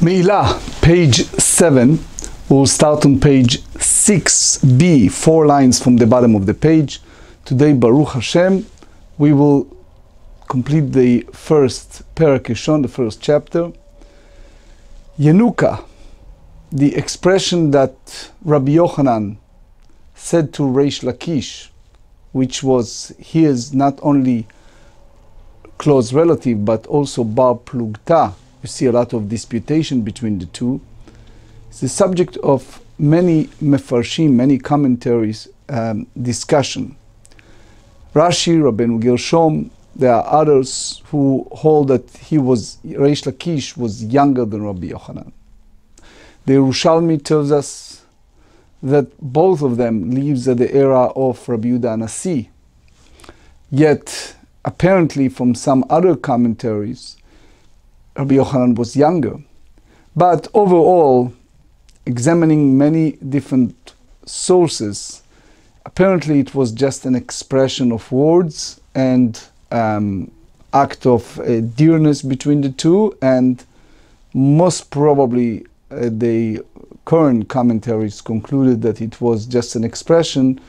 מעילה, page 7. We'll start on page 6b, 4 lines from the bottom of the page. Today, Baruch Hashem, we will complete the first parakishon, the first chapter. Yenuka, the expression that Rabbi Yochanan said to Reish Lakish, which was his not only close relative but also bar plugta. You see a lot of disputation between the two. It's the subject of many mefarshim, many commentaries, discussion. Rashi, Rabbeinu Gershom, there are others who hold that Reish Lakish was younger than Rabbi Yochanan. The Yerushalmi tells us that both of them lives at the era of Rabbi Yehuda Anasi. Yet, apparently from some other commentaries, Rabbi Yochanan was younger. But overall, examining many different sources, apparently it was just an expression of words and act of dearness between the two, and most probably the current commentaries concluded that it was just an expression,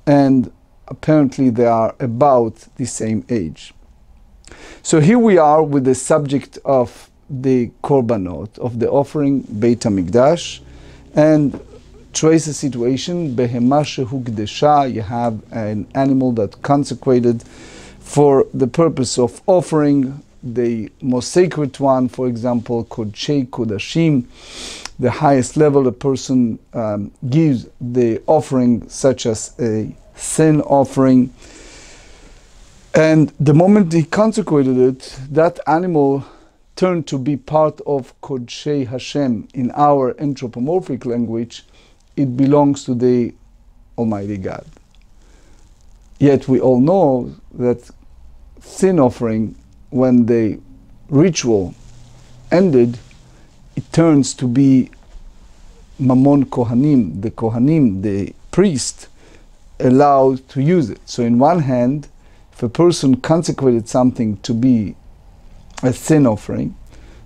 and apparently they are about the same age. So here we are with the subject of the korbanot, of the offering, Beit HaMikdash, and trace a situation, behema shehukdesha, you have an animal that consecrated for the purpose of offering, the most sacred one, for example, Kodashim, the highest level a person gives the offering, such as a sin offering. And the moment he consecrated it, that animal turned to be part of Kodshei Hashem. In our anthropomorphic language, it belongs to the Almighty God. Yet we all know that sin offering, when the ritual ended, it turns to be Mammon Kohanim, the priest, allowed to use it. So in one hand, if a person consecrated something to be a sin offering,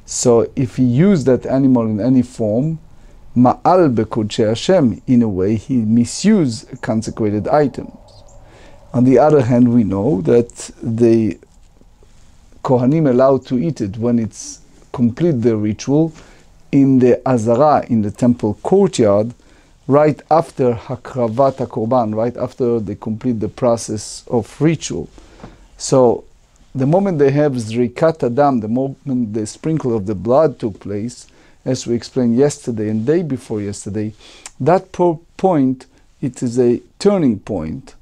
so if he used that animal in any form, ma'al bekodshei Hashem, in a way he misused consecrated items. On the other hand, we know that the Kohanim allowed to eat it when it's complete the ritual in the Azara, in the temple courtyard, right after Hakravat HaKorban, right after they complete the process of ritual. So the moment they have Zrikat Adam, the moment the sprinkle of the blood took place, as we explained yesterday and day before yesterday, that point, it is a turning point.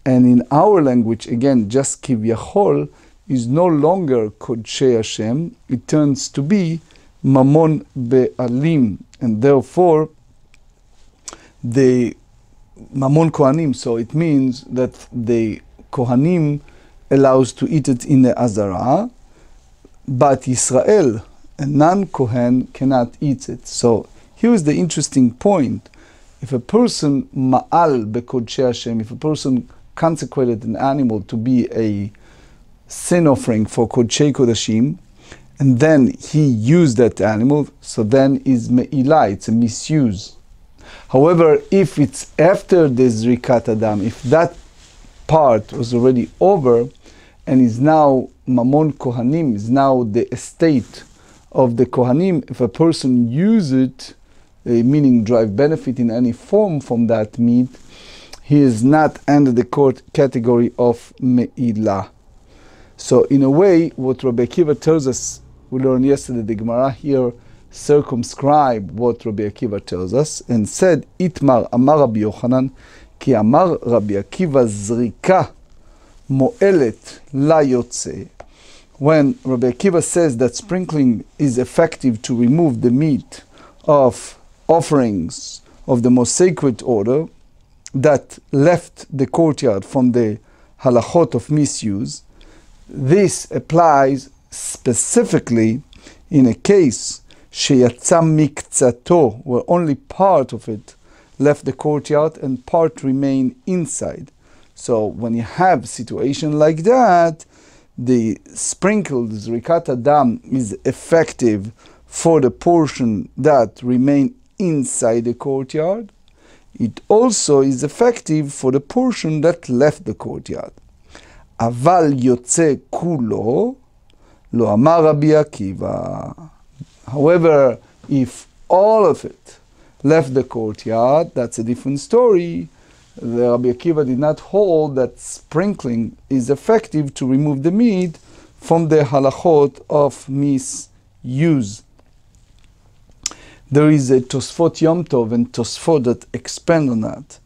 And in our language, again, just Kivyachol is no longer Kodshei Hashem, it turns to be Mammon Be'alim, and therefore the Mammon Kohanim, so it means that the Kohanim allows to eat it in the Azara, but Israel, a non-Kohen, cannot eat it. So here is the interesting point. If a person ma'al bekodshei Hashem, if a person consecrated an animal to be a sin offering for Kodshei Kodashim, and then he used that animal, so then is Me'ilah, it's a misuse. However, if it's after the Zrikat Adam, if that part was already over and is now Mammon Kohanim, is now the estate of the Kohanim, if a person uses it, meaning derive benefit in any form from that meat, he is not under the category of Me'ilah. So in a way, what Rabbi Akiva tells us, we learned yesterday, the Gemara here circumscribed what Rabbi Akiva tells us and said, Itmar Amar Rabbi Yochanan, Ki Amar Rabbi Akiva Zrika Mo'elet La Yotze. When Rabbi Akiva says that sprinkling is effective to remove the meat of offerings of the most sacred order that left the courtyard from the halachot of misuse, this applies specifically in a case sheyatza mikzato, where only part of it left the courtyard and part remain inside. So when you have a situation like that, the sprinkled Zrikat Adam is effective for the portion that remain inside the courtyard, it also is effective for the portion that left the courtyard. אבל יוצא כולו, לא אמר רבי עקיבא. However, if all of it left the courtyard, that's a different story. The Rabbi Akiva did not hold that sprinkling is effective to remove the meat from the halachot of misuse. There is a Tosfot Yom Tov and Tosfot that expand on that.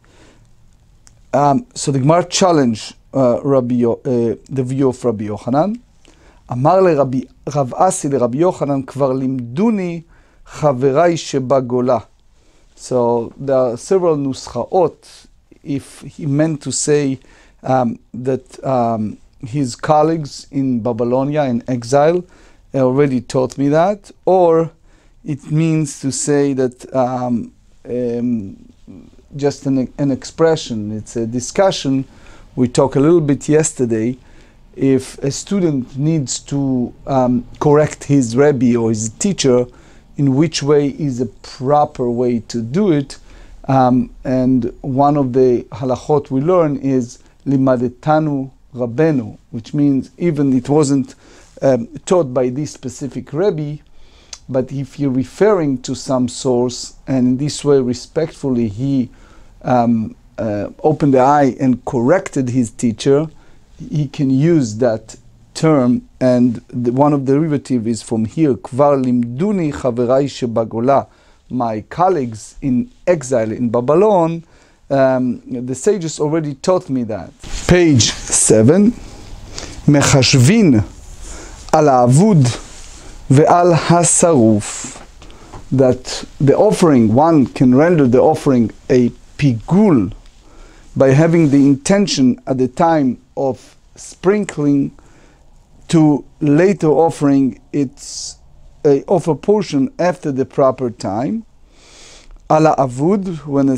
So the Gemara challenged the view of Rabbi Yochanan. אמר לרב אסי לרבי יוחנן, כבר לימדוני חבריי שבגולה. So there are several nuschaot, if he meant to say that his colleagues in Babylonia, in exile, already taught me that, or it means to say that just an expression, it's a discussion. We talked a little bit yesterday. If a student needs to correct his Rebbe or his teacher, in which way is a proper way to do it, and one of the halachot we learn is limadetanu Rabenu, which means even it wasn't taught by this specific Rebbe, but if you're referring to some source, and in this way respectfully he opened the eye and corrected his teacher, he can use that term, and one of the derivative is from here, kvar limduni chaverai shebagola, my colleagues in exile in Babylon, the sages already taught me that. Page 7, mechashvin al avud ve'al hasaruf, that the offering, one can render the offering a pigul by having the intention at the time of sprinkling to later offering its offer portion after the proper time. Ala avud, when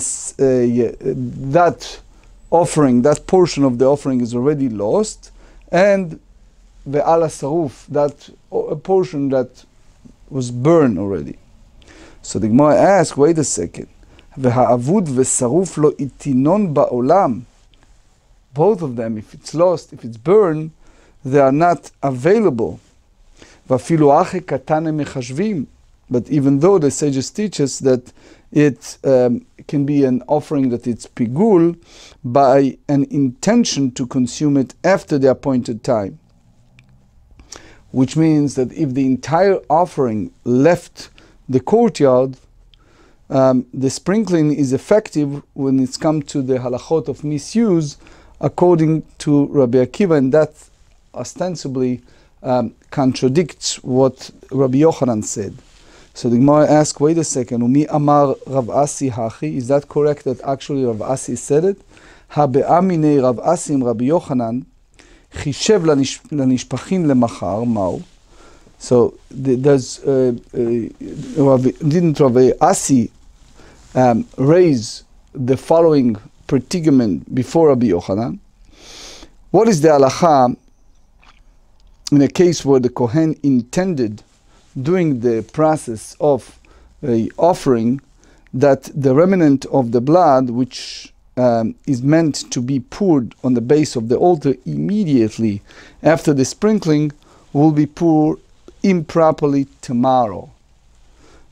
that offering, that portion of the offering is already lost, and the ala saruf, that a portion that was burned already. So the Gemara asks, wait a second, והאבוד ושרוף לו איתינון בעולם, both of them, if it's lost, if it's burned, they are not available. ואפילו אחי קטן הם מחשבים, but even though the sages teach us that it can be an offering that it's pigul by an intention to consume it after the appointed time, which means that if the entire offering left the courtyard, the sprinkling is effective when it's come to the halachot of misuse, according to Rabbi Akiva, and that ostensibly contradicts what Rabbi Yochanan said. So the Gemara asks, wait a second, Umi amar Rav Asi hachi, is that correct that actually Rav Asi said it? Ha be'amine Rav Asi im Rabbi Yochanan, chishev lanishpachin lemachar, mao. So didn't Rabbi Asi raise the following predicament before Rabbi Yochanan? What is the halacha in a case where the Kohen intended during the process of the offering that the remnant of the blood, which is meant to be poured on the base of the altar immediately after the sprinkling, will be poured improperly tomorrow?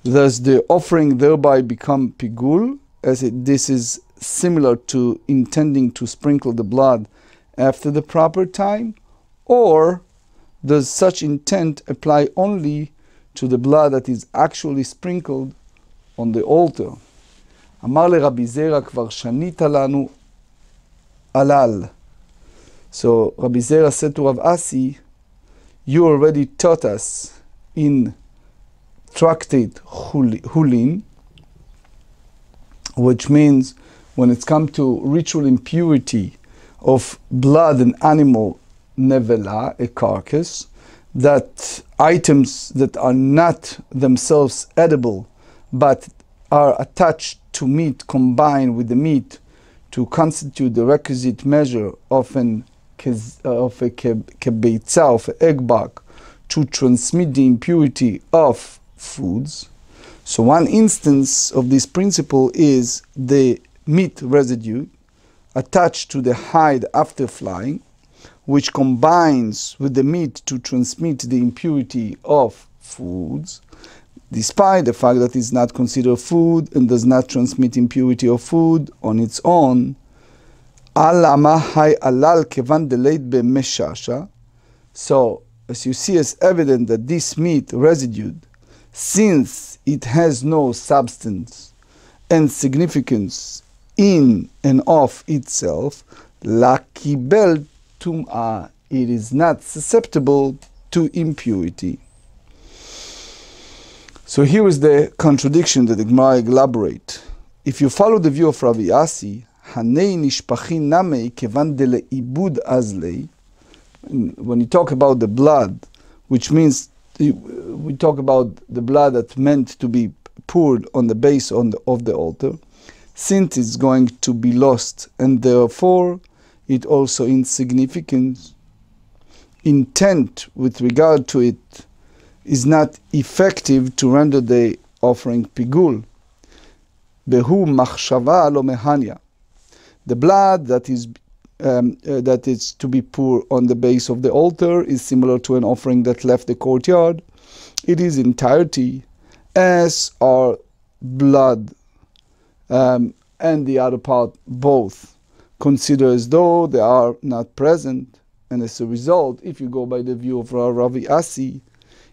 Does the offering thereby become pigul, as this is similar to intending to sprinkle the blood after the proper time, or does such intent apply only to the blood that is actually sprinkled on the altar? Amar le Rabbi Zera, kvar shanita lanu alal. So Rabbi Zera said to Rav Asi, you already taught us in Tractate Hulin, which means when it's come to ritual impurity of blood and animal nevela, a carcass, that items that are not themselves edible but are attached to meat, combined with the meat to constitute the requisite measure of a kebeitza, of an egg bag, to transmit the impurity of foods. So one instance of this principle is the meat residue attached to the hide after flying, which combines with the meat to transmit the impurity of foods, despite the fact that it's not considered food and does not transmit impurity of food on its own. So, as you see, it's evident that this meat residue, since it has no substance and significance in and of itself, la kibel tum'ah, it is not susceptible to impurity. So here is the contradiction that the Gemara elaborates. If you follow the view of Rabbi Asi, hanei nishpachin namei kevan deleibud azlei, when you talk about the blood, which means we talk about the blood that's meant to be poured on the base of the altar, since it's going to be lost, and therefore it also insignificant. Intent with regard to it is not effective to render the offering pigul. Behu machshava lo mehanya. The blood that is to be poured on the base of the altar is similar to an offering that left the courtyard. It is entirety, as are blood and the other part both consider as though they are not present. And as a result, if you go by the view of Rabbi Asi,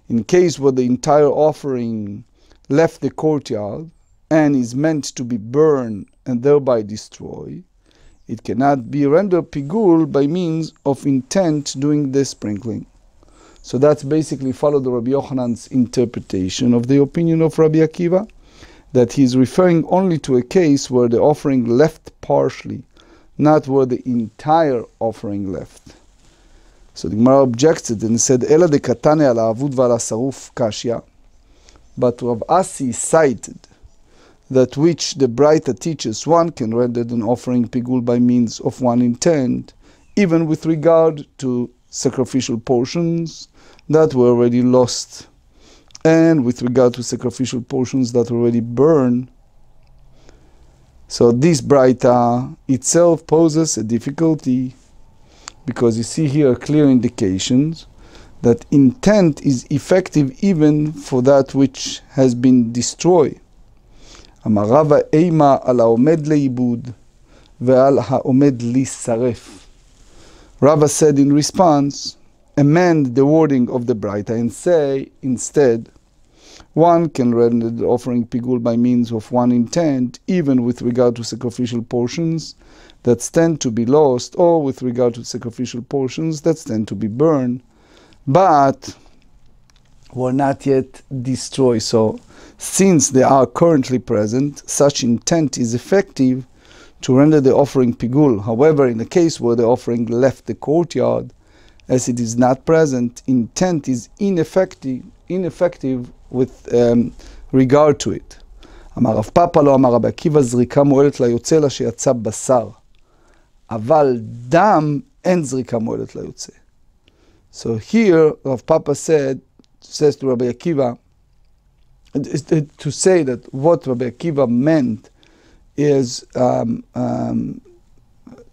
in case where the entire offering left the courtyard and is meant to be burned and thereby destroyed, it cannot be rendered pigul by means of intent doing the sprinkling. So that's basically follow the Rabbi Yochanan's interpretation of the opinion of Rabbi Akiva, that he's referring only to a case where the offering left partially, not where the entire offering left. So the Gemara objected and said, Ela de katane ala avud vala saruf kashya. But Rav Asi cited that which the Braita teaches one can render an offering pigul by means of one intent, even with regard to sacrificial portions that were already lost, and with regard to sacrificial portions that were already burned. So this Braita itself poses a difficulty, because you see here clear indications that intent is effective even for that which has been destroyed. Amar Rava eima al haomed leibud ve'al haomed lisaref. Rava said in response, amend the wording of the Braita and say instead, one can render the offering pigul by means of one intent, even with regard to sacrificial portions that stand to be lost, or with regard to sacrificial portions that stand to be burned, but were not yet destroyed. So, since they are currently present, such intent is effective to render the offering pigul. However, in the case where the offering left the courtyard, as it is not present, intent is ineffective with regard to it. אמר רב פאפא לא אמר רבי עקיבא זריקה מועלת ליוצא לה שיצא בשר, אבל דם אין זריקה מועלת ליוצא. So here Rav Papa says to Rabbi Akiva, to say that what Rabbi Akiva meant is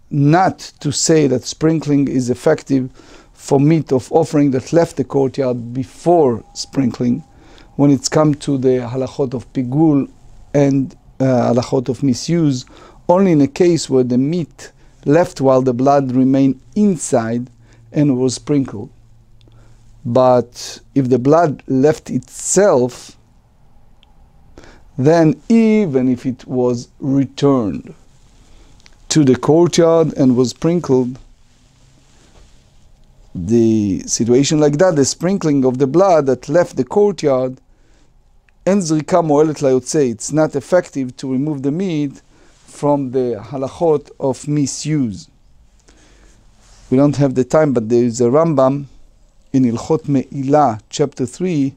not to say that sprinkling is effective for meat of offering that left the courtyard before sprinkling, when it's come to the halachot of pigul and halachot of misuse, only in a case where the meat left while the blood remained inside and was sprinkled. But if the blood left itself, then even if it was returned to the courtyard and was sprinkled, the situation like that, the sprinkling of the blood that left the courtyard, en zrika moelet layotze, it's not effective to remove the meat from the halachot of misuse. We don't have the time, but there is a Rambam in Ilchot מעילה, chapter 3,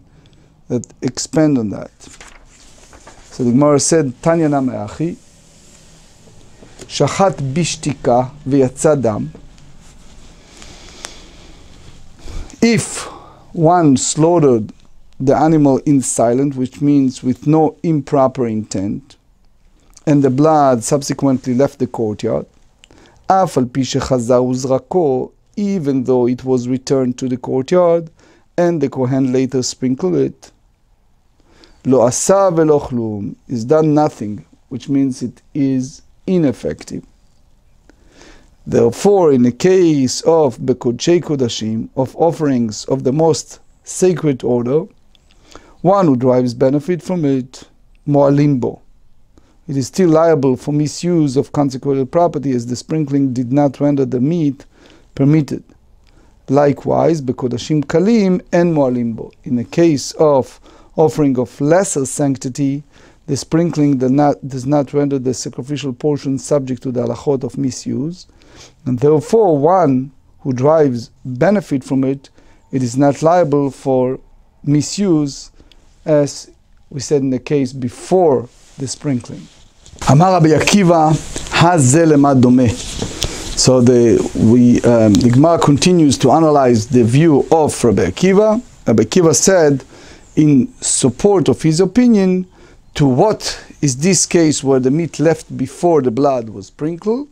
that expand on that. So the Gemara said, Tanya Nameachi, Shachat bishtika v'yatza dam. If one slaughtered the animal in silent, which means with no improper intent, and the blood subsequently left the courtyard, אף על פי שחזר וזרקו, even though it was returned to the courtyard, and the Kohen later sprinkled it, לא עשה ולא כלום, is done nothing, which means it is ineffective. Therefore, in the case of Bekodshei Kodashim, of offerings of the most sacred order, one who derives benefit from it, mo'alim bo, it is still liable for misuse of consecrated property, as the sprinkling did not render the meat permitted. Likewise, Bekodashim kalim and mo'alim bo. In the case of offering of lesser sanctity, the sprinkling does not render the sacrificial portion subject to the halachot of misuse, and therefore one who derives benefit from it, it is not liable for misuse, as we said in the case before the sprinkling. Amar Rabbi Akiva, hazeh lema domeh. So the Gemara continues to analyze the view of Rabbi Akiva. Rabbi Akiva said, in support of his opinion, to what is this case where the meat left before the blood was sprinkled?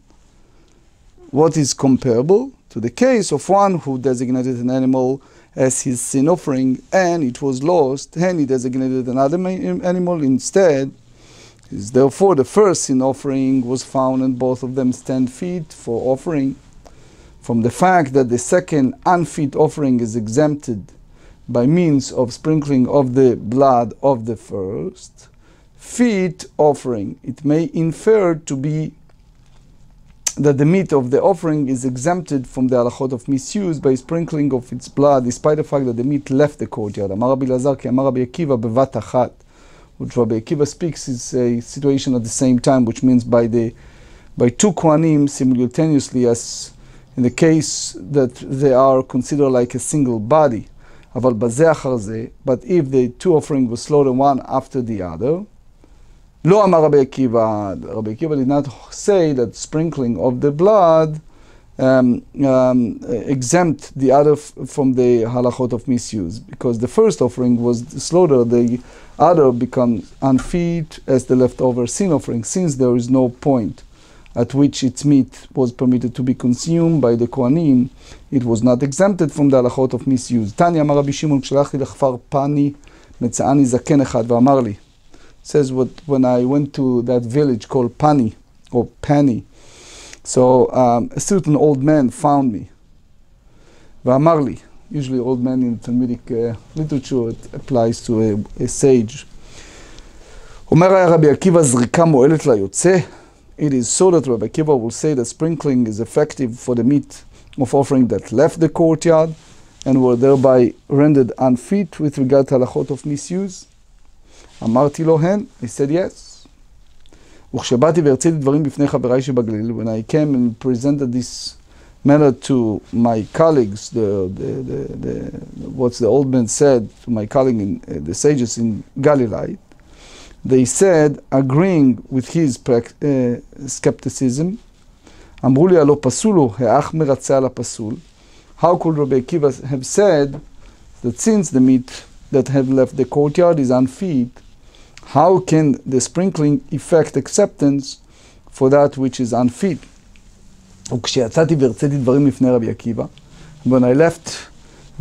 What is comparable to the case of one who designated an animal as his sin offering and it was lost, and he designated another animal instead. Therefore the first sin offering was found and both of them stand fit for offering. From the fact that the second unfit offering is exempted by means of sprinkling of the blood of the first fit offering, it may infer to be that the meat of the offering is exempted from the halachot of misuse by sprinkling of its blood, despite the fact that the meat left the courtyard. Amar Rabbi Lazar ki Amar Rabbi Akiva bevat achat, which Rabbi Akiva speaks is a situation at the same time, which means by two kohanim simultaneously, as in the case that they are considered like a single body. But if the two offerings were slaughtered one after the other, Lo Amar Rabbi Akiva. Rabbi Akiva did not say that sprinkling of the blood exempt the other from the halachot of misuse, because the first offering was slaughtered, the other becomes unfit as the leftover sin offering, since there is no point at which its meat was permitted to be consumed by the Kohanim. It was not exempted from the halachot of misuse. Tanya Amar Rabbi Shimon, כשהלכתי לכפר פני מצאני זקן אחד ואמר לי, says when I went to that village called Pani, or Pani, so a certain old man found me. V'amar li, usually old man in Talmudic literature, it applies to a sage. אומר Rabbi Akiva, זריקה מועלת ליוצא. It is so that Rabbi Akiva will say that sprinkling is effective for the meat of offering that left the courtyard and were thereby rendered unfit with regard to halachot of misuse. אמרתי לו הן, I said yes. וכשבאתי והרציתי דברים בפני חבריי שבגליל, when I came and presented this matter to my colleagues, what the old man said to my colleague, the sages in Galilee, they said, agreeing with his skepticism, אמרו לי הלא פסול הוא, האח מרצה על הפסול. How could Rabbi Akiva have said that since the meat that have left the courtyard is unfit, how can the sprinkling effect acceptance for that which is unfit? וכשיצאתי והרציתי דברים לפני רבי עקיבא, when I left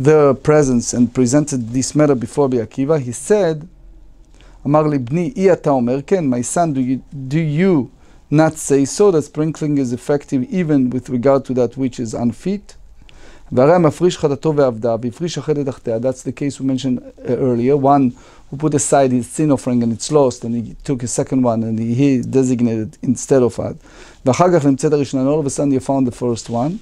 their presence and presented this matter before Rabbi Akiva, he said, אמר לי, בני, אי אתה אומר, כן, my son, do you not say so, that sprinkling is effective even with regard to that which is unfit? והרי המפריש חטאתו ועבדה, והפריש אחרת תחתיה. That's the case we mentioned earlier. One who put aside his sin offering and it's lost, and he took a second one and he designated instead of it. ואחר כך נמצאת הראשונה, and all of a sudden you found the first one.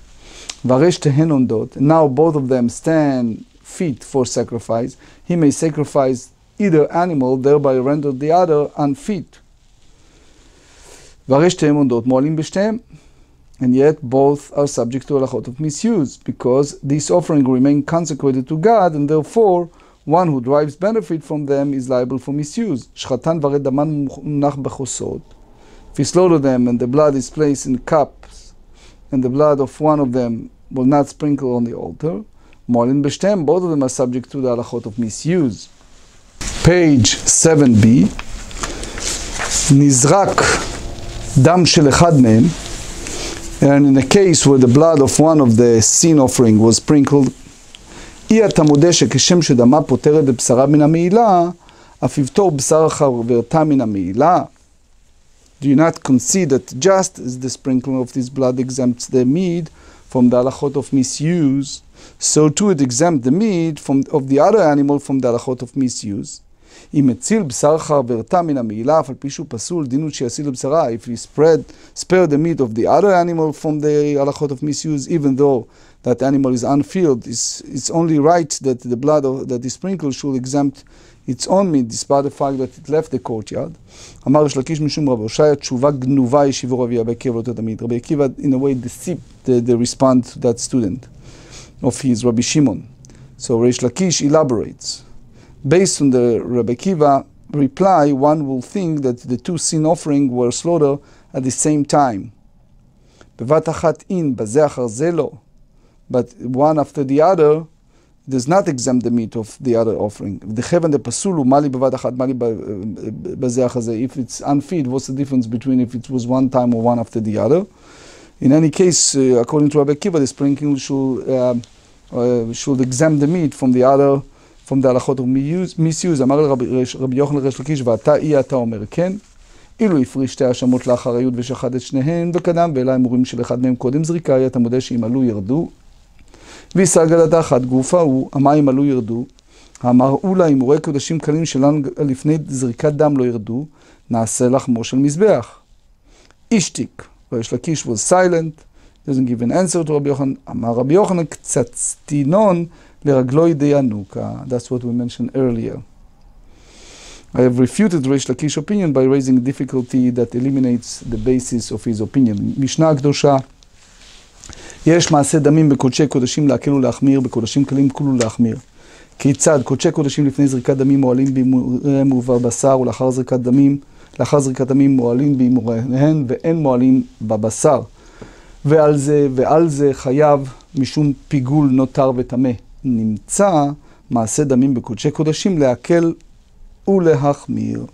והרי שתיהן עומדות, now both of them stand fit for sacrifice. He may sacrifice either animal, thereby render the other unfit. והרי שתיהן עומדות, מועלים בשתיהם. And yet both are subject to halachot of misuse, because this offering remain consecrated to God, and therefore one who derives benefit from them is liable for misuse. שחתן ורד דמן מונח בחוסות. If you slaughter them and the blood is placed in cups, and the blood of one of them will not sprinkle on the altar, מועלים בשתיהם, both of them are subject to the halachot of misuse. page 7b, נזרק דם של אחד מהם, and in a case where the blood of one of the sin offering was sprinkled, אתה מודה שכשם שדמה פותרת בבשרה מן המעילה, אף יפטור בשר חברתה מן המעילה. Do you not concede that just as the sprinkling of this blood exempts the meat from the halachot of misuse, so too it exempts the meat of the other animal from the halachot of misuse? אם הציל בשר חברתה מן המעילה, אף על פי שהוא פסול, דין הוא שיציל לבשרה. If you spare the meat of the other animal from the halachot of misuse, even though that animal is unfilled, it's only right that the blood that is sprinkled should exempt its own meat, despite the fact that it left the courtyard. אמר ריש לקיש משום רב הושעיה, תשובה גנובה ישיבו רבי עקיבא לא תמיד. רבי עקיבא, in a way, deceived the response to that student of his, Rabbi Shimon. So Rish Lakish elaborates. Based on the Rabbi Akiva reply, one will think that the two sin offerings were slaughtered at the same time. בבת אחת אין, בזה אחר זה לא. But one after the other does not exempt the meat of the other offering. The heaven, the pasul, mali בבת אחת, mali בזה אחר זה. If it's unfit, what's the difference between if it was one time or one after the other? In any case, according to Rabbi Akiva, the sprinkling should exempt the meat from the other, from the halachot of misuse. אמר רבי יוחנן ריש לקיש, ואתה אתה אומר כן, אילו הפריש שתי האשמות לאחריות ושחט את שניהן, וקדם ואלה האמורים של אחד מהם קודם זריקה, אתה מודה שאם עלו ירדו, וישג עלתה אחת גופה הוא, המים עלו ירדו, אמרו לה, אמורי קודשים קלים שלנו לפני זריקת דם לא ירדו, נעשה לחמו של מזבח. אישתיק, ריש לקיש was silent, doesn't give an answer to רבי יוחנן, אמר רבי יוחנן קצת סטינון, לרגלוי דיינוקה. That's what we mentioned earlier. I have refuted Rish Lakish's opinion by raising difficulty that eliminates the basis of his opinion. משנה הקדושה, יש מעשה דמים בקודשי קודשים להקל ולהחמיר, בקודשים קלים כולו להחמיר. כיצד? קודשי קודשים לפני זריקת דמים מועלים באימוריהם ובבשר, ולאחר זריקת דמים מועלים באימוריהם ואין מועלים בבשר. ועל זה חייב משום פיגול נותר וטמא. נמצא מעשה דמים בקודשי קודשים להקל ולהחמיר.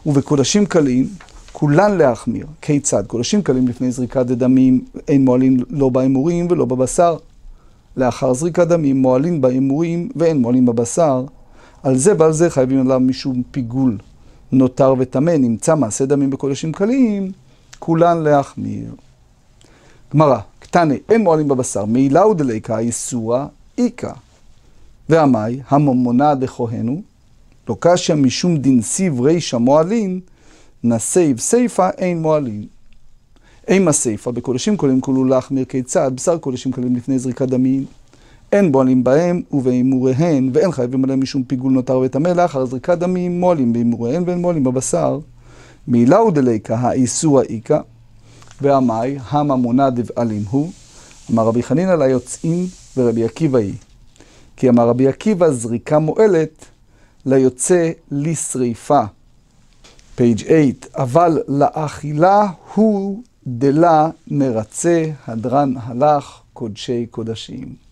ובקודשים קלים, כולן להחמיר. כיצד? קודשים קלים לפני זריקת דמים, אין מועלים לא באימורים ולא בבשר. לאחר זריקת דמים, מועלים באימורים ואין מועלים בבשר. על זה ועל זה חייבים עליו משום פיגול נותר וטמא. נמצא מעשה דמים בקודשים קלים, כולן להחמיר. גמרא, קטנה, אין מועלים בבשר. מעילה ודליקה, איסורה, איקה. והמאי, הממונה דכהנו, לא קשיא משום דינסיב רישא מועלין, נסייב סייפה אין מועלין. אימה סייפה, בקודשים קלים כולו להחמיר כיצד, בשר קודשים קלים לפני זריקת דמים, אין מועלים בהם ובאימוריהן, ואין חייבים עליהם משום פיגול נותר וטמא, לאחר זריקת דמים מועלים באימוריהן ואין מועלים בבשר. מעילה ודליקה, האיסור האיקה, והמאי, הממונה דבעלים הוא, אמר רבי חנינא ליוצאים ורבי עקיבא היא. כי אמר רבי עקיבא זריקה מועלת ליוצא לשריפה. פייג' 8, אבל לאכילה הוא דלה מרצה הדרן הלך קודשי קודשים.